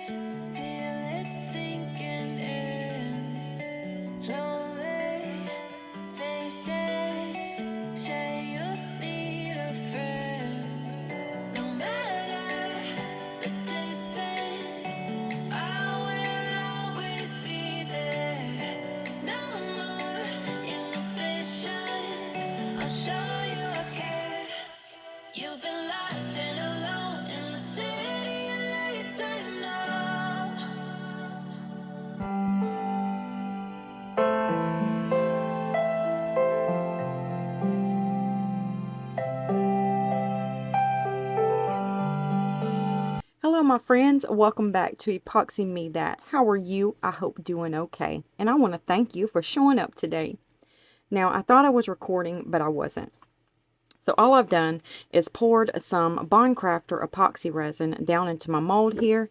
feel it sinking in. Lonely faces say you need a friend. No matter the distance, I will always be there. No more inhibitions, I'll show you I care. You've been lost and alone in the city of lights, I know. Hello my friends, welcome back to Epoxy Me That. How are you? I hope doing okay. And I want to thank you for showing up today. Now I thought I was recording, but I wasn't. So all I've done is poured some Bond Crafter epoxy resin down into my mold here.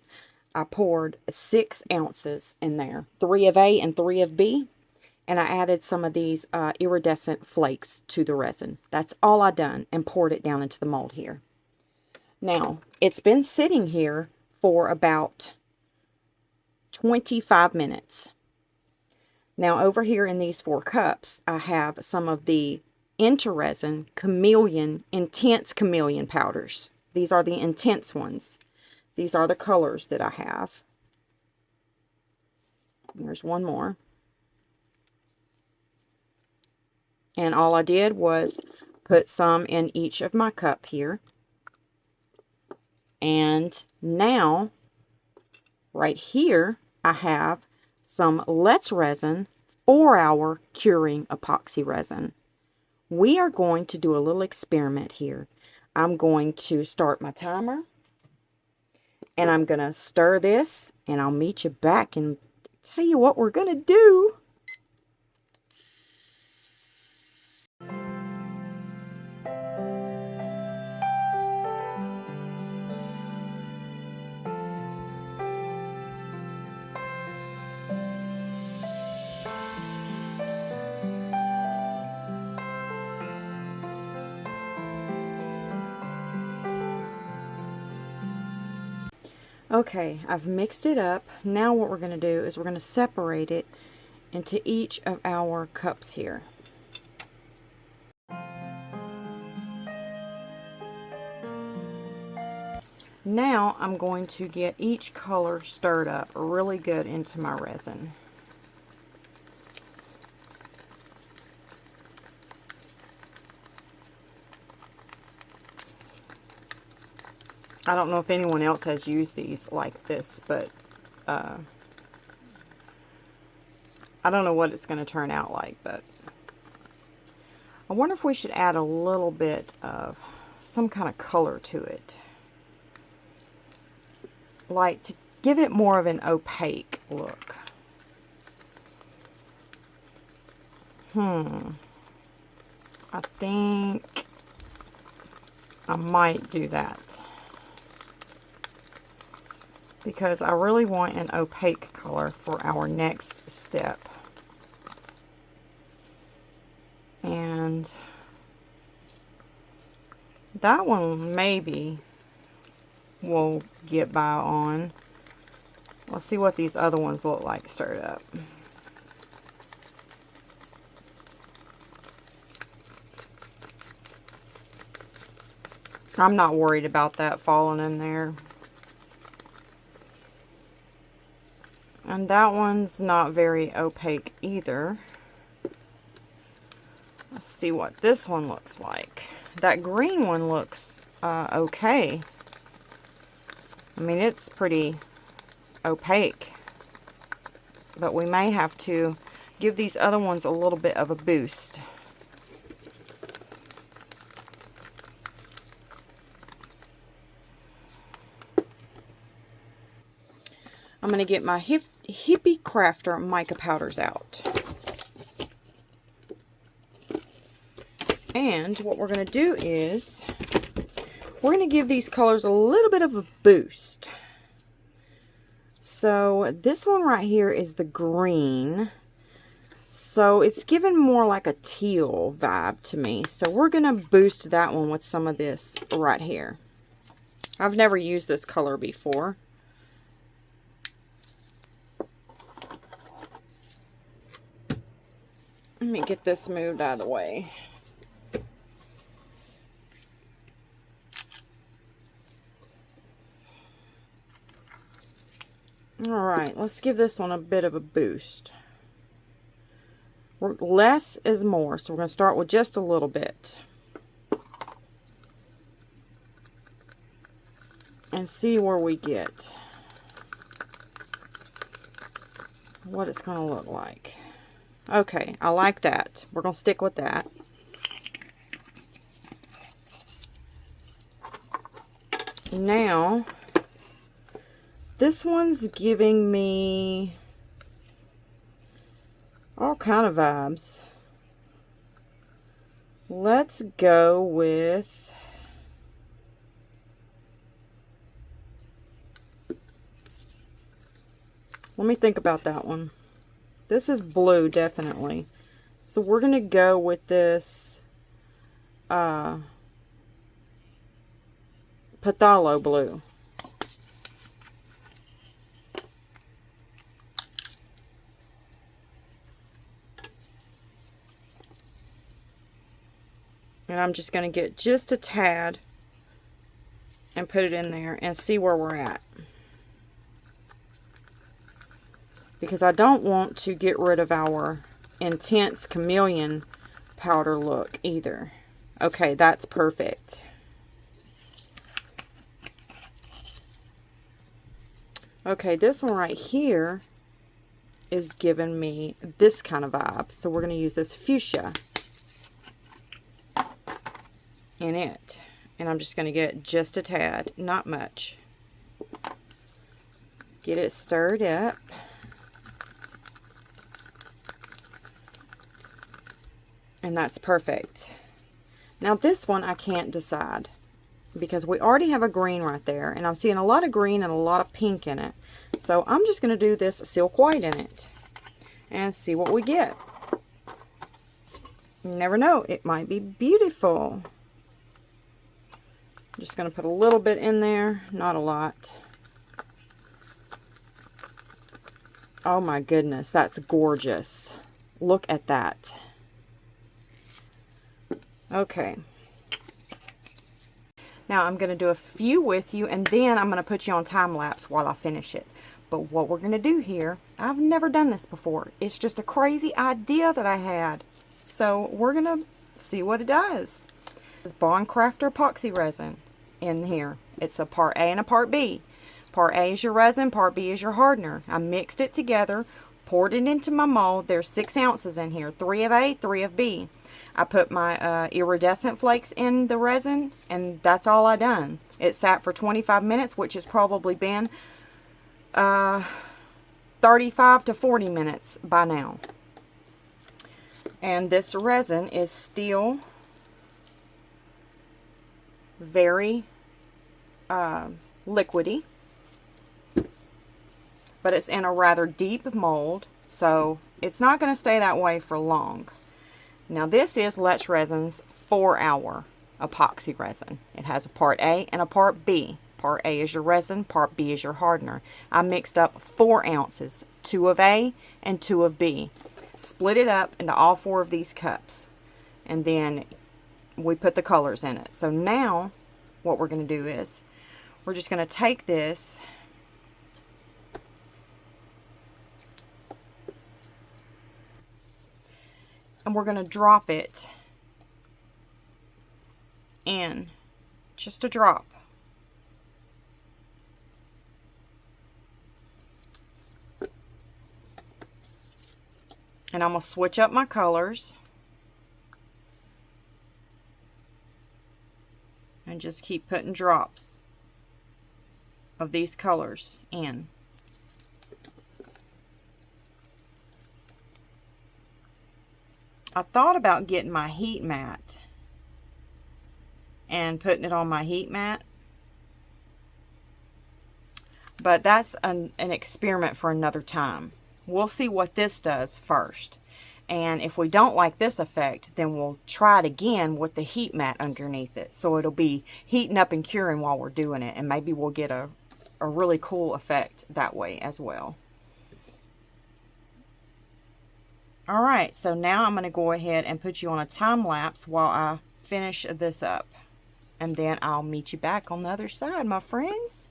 I poured 6 ounces in there, 3 of A and 3 of B. And I added some of these iridescent flakes to the resin. That's all I done, and poured it down into the mold here. Now, it's been sitting here for about 25 minutes. Now, over here in these 4 cups, I have some of the intoresin intense chameleon powders. These are the intense ones. These are the colors that I have. There's one more. And all I did was put some in each of my cup here. And now, right here, I have some Let's Resin 4-hour curing epoxy resin. We are going to do a little experiment here. I'm going to start my timer, and I'm going to stir this, and I'll meet you back and tell you what we're going to do. Okay, I've mixed it up. Now what we're going to do is we're going to separate it into each of our cups here. Now I'm going to get each color stirred up really good into my resin. I don't know if anyone else has used these like this, but I don't know what it's going to turn out like, but I wonder if we should add a little bit of some kind of color to it. Like to give it more of an opaque look. I think I might do that, because I really want an opaque color for our next step. And that one maybe we'll get by on. Let's see what these other ones look like stirred up. I'm not worried about that falling in there. And that one's not very opaque either. Let's see what this one looks like. That green one looks okay. I mean, it's pretty opaque. But we may have to give these other ones a little bit of a boost. I'm going to get my Hippie Crafter mica powders out. And what we're going to do is we're going to give these colors a little bit of a boost. So this one right here is the green. So it's giving more like a teal vibe to me. So we're going to boost that one with some of this right here. I've never used this color before. Let me get this moved out of the way. Alright, let's give this one a bit of a boost. Less is more, so we're going to start with just a little bit. And see where we get. What it's going to look like. Okay, I like that. We're going to stick with that. Now, this one's giving me all kind of vibes. Let's go with let me think about that one. This is blue, definitely. So we're going to go with this Phthalo blue. And I'm just going to get just a tad and put it in there and see where we're at. Because I don't want to get rid of our intense chameleon powder look either. Okay, that's perfect. Okay, this one right here is giving me this kind of vibe. So we're going to use this fuchsia in it. And I'm just going to get just a tad, not much. Get it stirred up. And that's perfect. Now this one I can't decide because we already have a green right there, and I'm seeing a lot of green and a lot of pink in it. So I'm just going to do this silk white in it and see what we get. You never know, it might be beautiful. I'm just going to put a little bit in there, not a lot. Oh my goodness, that's gorgeous. Look at that. Okay. Now I'm going to do a few with you, and then I'm going to put you on time lapse while I finish it. But what we're going to do here, I've never done this before. It's just a crazy idea that I had. So we're going to see what it does. This is Bond Crafter epoxy resin in here. It's a part A and a part B. Part A is your resin, part B is your hardener. I mixed it together, poured it into my mold. There's 6 ounces in here, 3 of A, 3 of B. I put my iridescent flakes in the resin, and that's all I done. It sat for 25 minutes, which has probably been 35 to 40 minutes by now. And this resin is still very liquidy, but it's in a rather deep mold, so it's not going to stay that way for long. Now this is Let's Resin's 4-hour epoxy resin. It has a part A and a part B. Part A is your resin, part B is your hardener. I mixed up 4 ounces, 2 of A and 2 of B. Split it up into all 4 of these cups, and then we put the colors in it. So now what we're going to do is we're just going to take this and we're going to drop it in, just a drop. And I'm going to switch up my colors and just keep putting drops of these colors in. I thought about getting my heat mat and putting it on my heat mat, but that's an experiment for another time. We'll see what this does first, and if we don't like this effect, then we'll try it again with the heat mat underneath it, so it'll be heating up and curing while we're doing it, and maybe we'll get a really cool effect that way as well. All right, so now I'm going to go ahead and put you on a time lapse while I finish this up. And then I'll meet you back on the other side, my friends.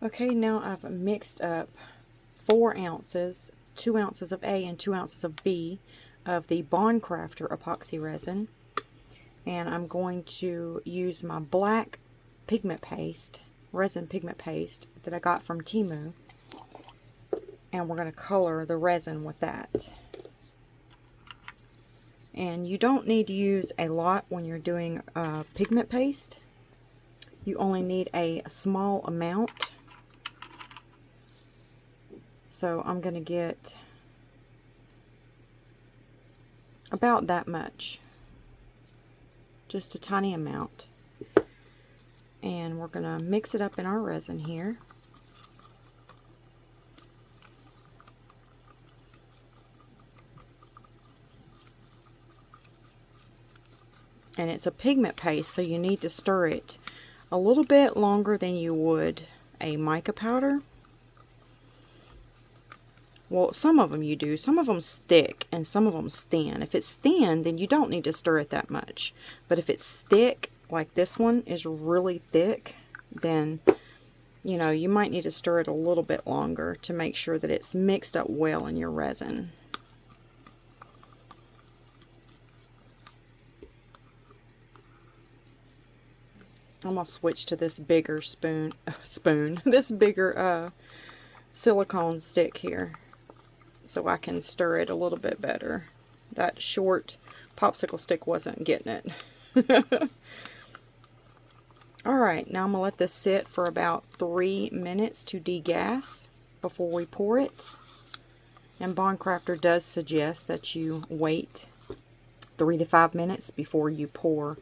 Okay, now I've mixed up 4 ounces, 2 ounces of A and 2 ounces of B of the Bond Crafter epoxy resin. And I'm going to use my black pigment paste, resin pigment paste that I got from Temu. And we're going to color the resin with that. And you don't need to use a lot when you're doing pigment paste. You only need a small amount. So I'm going to get about that much. Just a tiny amount. And we're going to mix it up in our resin here. And it's a pigment paste, so you need to stir it a little bit longer than you would a mica powder. Well, some of them you do. Some of them's thick and some of them's thin. If it's thin, then you don't need to stir it that much. But if it's thick, like this one is really thick, then, you know, you might need to stir it a little bit longer to make sure that it's mixed up well in your resin. I'm going to switch to this bigger this bigger silicone stick here, so I can stir it a little bit better. That short popsicle stick wasn't getting it. Alright, now I'm going to let this sit for about 3 minutes to degas before we pour it. And Bond Crafter does suggest that you wait 3 to 5 minutes before you pour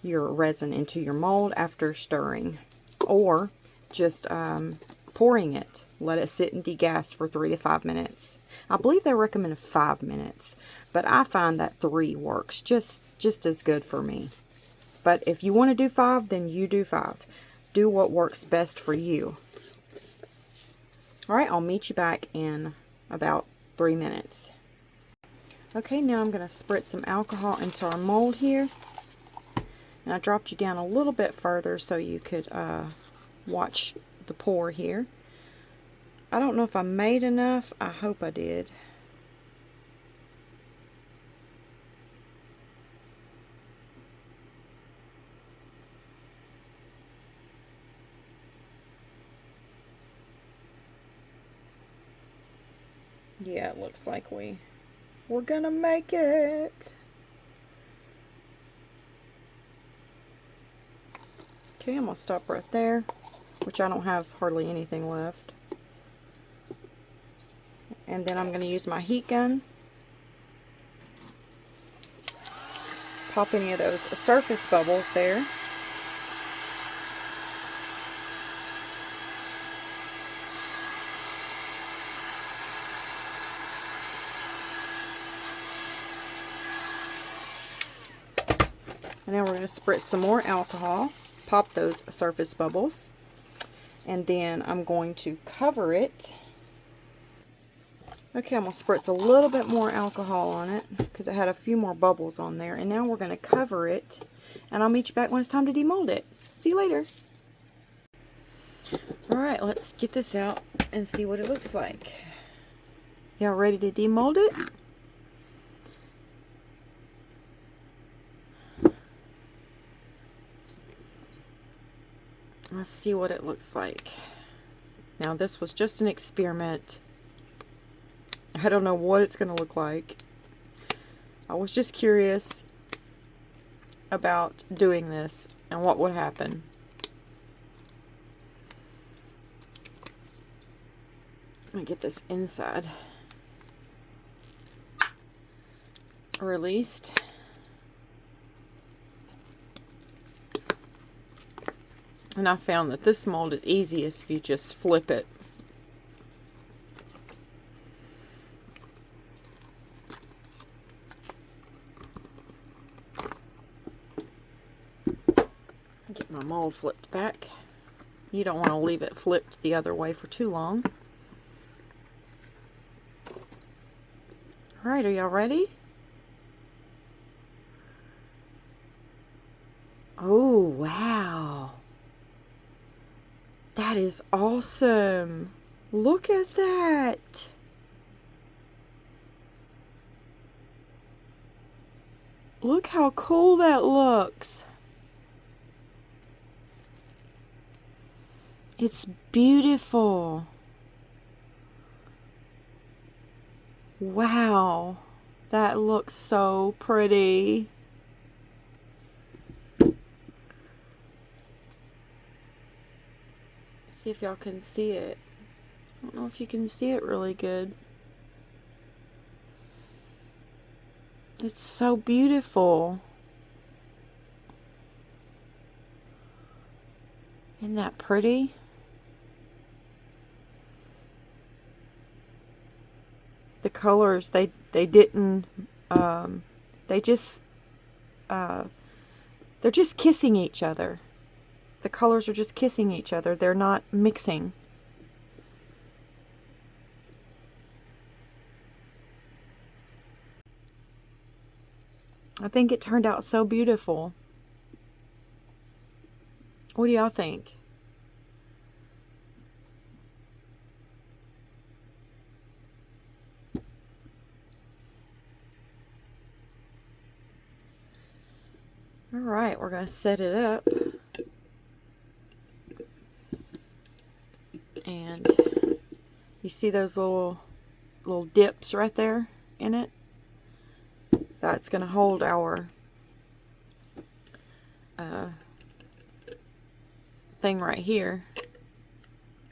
your resin into your mold after stirring, or just pouring it. Let it sit and degas for 3 to 5 minutes. I believe they recommend 5 minutes, but I find that 3 works just as good for me. But if you want to do 5, then you do 5. Do what works best for you. Alright, I'll meet you back in about 3 minutes. Okay, now I'm going to spritz some alcohol into our mold here. And I dropped you down a little bit further so you could watch the pour here. I don't know if I made enough. I hope I did. Yeah, it looks like we're gonna make it. Okay, I'm going to stop right there, which I don't have hardly anything left. And then I'm going to use my heat gun. Pop any of those surface bubbles there. And now we're going to spritz some more alcohol. Pop those surface bubbles, and then I'm going to cover it. Okay, I'm going to spritz a little bit more alcohol on it because it had a few more bubbles on there, and now we're going to cover it, and I'll meet you back when it's time to demold it. See you later. Alright, let's get this out and see what it looks like. Y'all ready to demold it? Let's see what it looks like. Now, this was just an experiment. I don't know what it's going to look like. I was just curious about doing this and what would happen. Let me get this inside released. And I found that this mold is easy if you just flip it. My mold flipped back. You don't want to leave it flipped the other way for too long. All right, are y'all ready? Oh, wow. That is awesome. Look at that. Look how cool that looks. It's beautiful. Wow. That looks so pretty. See if y'all can see it. I don't know if you can see it really good. It's so beautiful. Isn't that pretty? The colors, they didn't, they just, they're just kissing each other. The colors are just kissing each other. They're not mixing. I think it turned out so beautiful. What do y'all think? All right, we're going to set it up. And you see those little dips right there in it? That's going to hold our thing right here,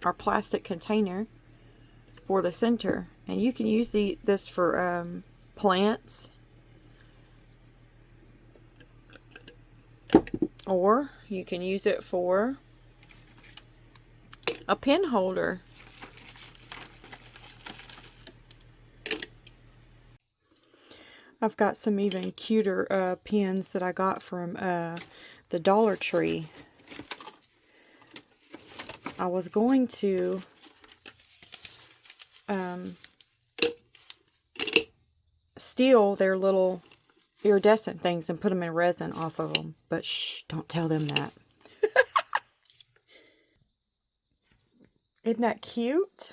our plastic container for the center. And you can use this for plants, or you can use it for a pen holder. I've got some even cuter pens that I got from the Dollar Tree. I was going to steal their little iridescent things and put them in resin off of them, but shh, don't tell them that. Isn't that cute?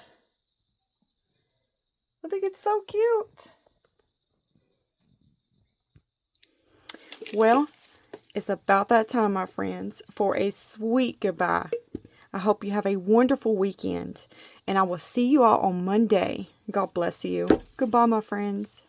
I think it's so cute. Well, it's about that time, my friends, for a sweet goodbye. I hope you have a wonderful weekend, and I will see you all on Monday. God bless you. Goodbye, my friends.